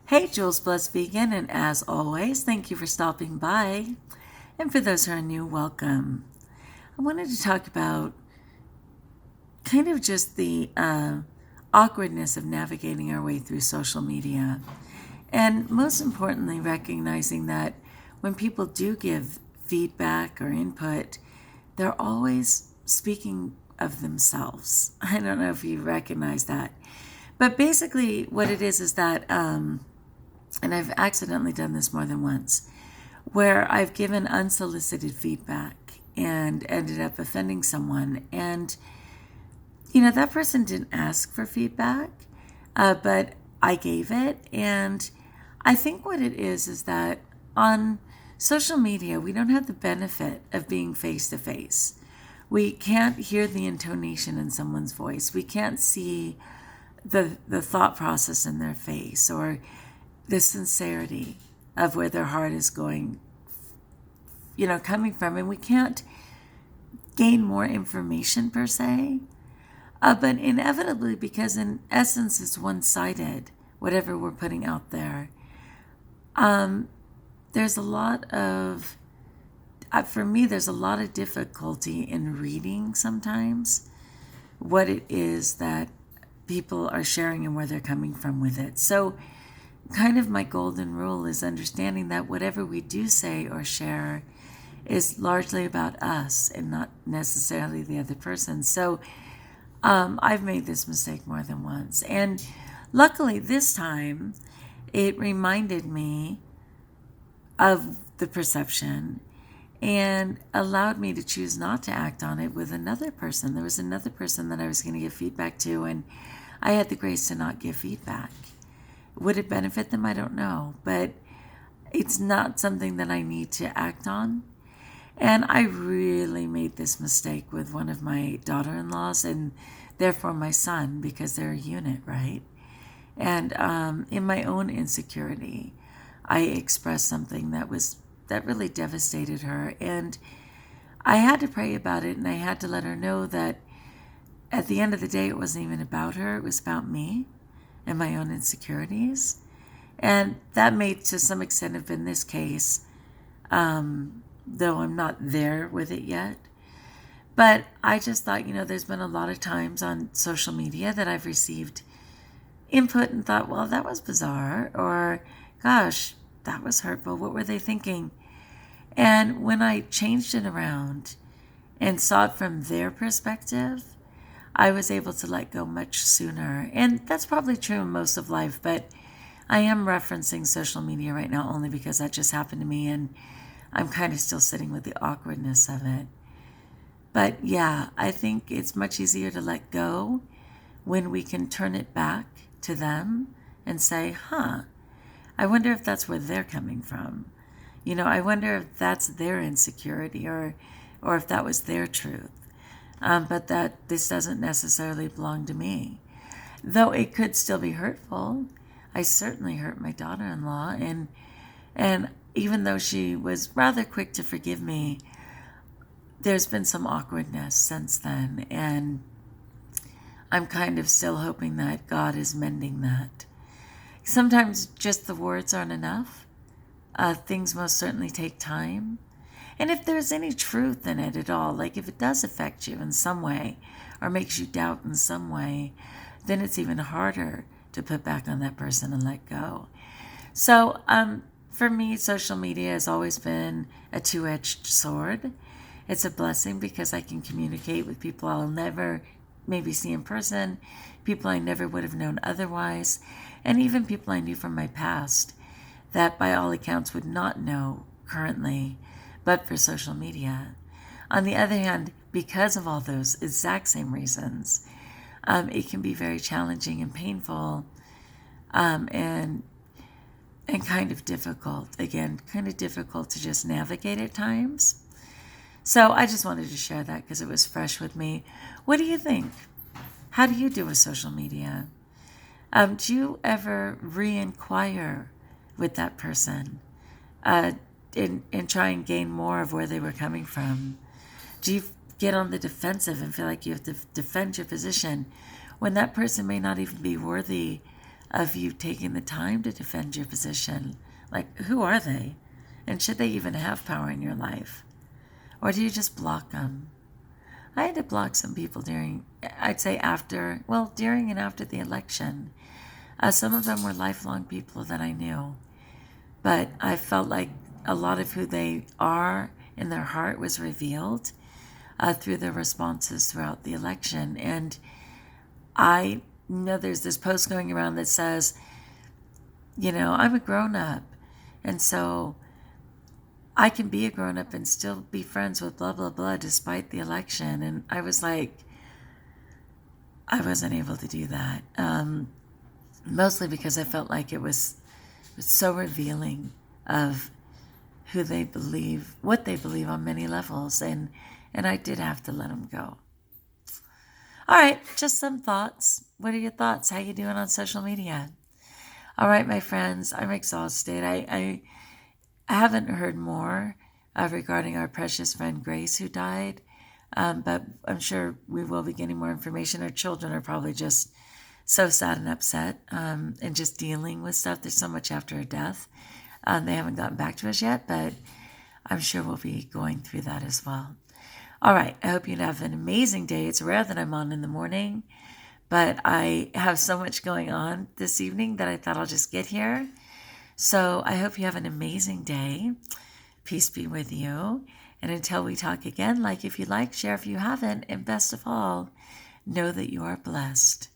Hey, Jules Bless Vegan, and as always, thank you for stopping by. And for those who are new, welcome. I wanted to talk about kind of just the awkwardness of navigating our way through social media. And most importantly, recognizing that when people do give feedback or input, they're always speaking of themselves. I don't know if you recognize that. But basically, what it is that and I've accidentally done this more than once, where I've given unsolicited feedback and ended up offending someone. And, that person didn't ask for feedback, but I gave it. And I think what it is that on social media, we don't have the benefit of being face to face. We can't hear the intonation in someone's voice. We can't see the thought process in their face or the sincerity of where their heart is going, coming from. And we can't gain more information per se, but inevitably, because in essence it's one-sided, whatever we're putting out there, there's a lot of, for me, there's a lot of difficulty in reading sometimes what it is that people are sharing and where they're coming from with it. So kind of my golden rule is understanding that whatever we do say or share is largely about us and not necessarily the other person. So I've made this mistake more than once. And luckily this time it reminded me of the perception and allowed me to choose not to act on it with another person. There was another person that I was going to give feedback to, and I had the grace to not give feedback. Would it benefit them? I don't know, but it's not something that I need to act on. And I really made this mistake with one of my daughter-in-laws and therefore my son, because they're a unit, right? And in my own insecurity, I expressed something that really devastated her. And I had to pray about it, and I had to let her know that at the end of the day, it wasn't even about her. It was about me and my own insecurities. And that may, to some extent, have been this case, though I'm not there with it yet. But I just thought, there's been a lot of times on social media that I've received input and thought, well, that was bizarre, or gosh, that was hurtful. What were they thinking? And when I changed it around and saw it from their perspective, I was able to let go much sooner. And that's probably true in most of life, but I am referencing social media right now only because that just happened to me, and I'm kind of still sitting with the awkwardness of it. But yeah, I think it's much easier to let go when we can turn it back to them and say, I wonder if that's where they're coming from. I wonder if that's their insecurity or if that was their truth. But that this doesn't necessarily belong to me. Though it could still be hurtful. I certainly hurt my daughter-in-law, and even though she was rather quick to forgive me, there's been some awkwardness since then, and I'm kind of still hoping that God is mending that. Sometimes just the words aren't enough. Things most certainly take time. And if there's any truth in it at all, like if it does affect you in some way or makes you doubt in some way, then it's even harder to put back on that person and let go. So for me, social media has always been a two-edged sword. It's a blessing because I can communicate with people I'll never maybe see in person, people I never would have known otherwise, and even people I knew from my past that by all accounts would not know currently, but for social media. On the other hand, because of all those exact same reasons, it can be very challenging and painful, and kind of difficult. Again, kind of difficult to just navigate at times. So I just wanted to share that because it was fresh with me. What do you think? How do you do with social media? Do you ever re-inquire with that person and try and gain more of where they were coming from? Do you get on the defensive and feel like you have to defend your position when that person may not even be worthy of you taking the time to defend your position. Like, who are they? And should they even have power in your life? Or do you just block them? I had to block some people during and after the election. Some of them were lifelong people that I knew. But I felt like a lot of who they are in their heart was revealed through their responses throughout the election. And I know there's this post going around that says, I'm a grown up. And so I can be a grown up and still be friends with blah, blah, blah, despite the election. And I was like, I wasn't able to do that. Mostly because I felt like it was so revealing of who they believe, what they believe on many levels. And I did have to let them go. All right, just some thoughts. What are your thoughts? How you doing on social media? All right, my friends, I'm exhausted. I haven't heard more regarding our precious friend Grace who died, but I'm sure we will be getting more information. Our children are probably just so sad and upset and just dealing with stuff. There's so much after her death. They haven't gotten back to us yet, but I'm sure we'll be going through that as well. All right, I hope you have an amazing day. It's rare that I'm on in the morning, but I have so much going on this evening that I thought I'll just get here. So I hope you have an amazing day. Peace be with you. And until we talk again, like if you like, share if you haven't, and best of all, know that you are blessed.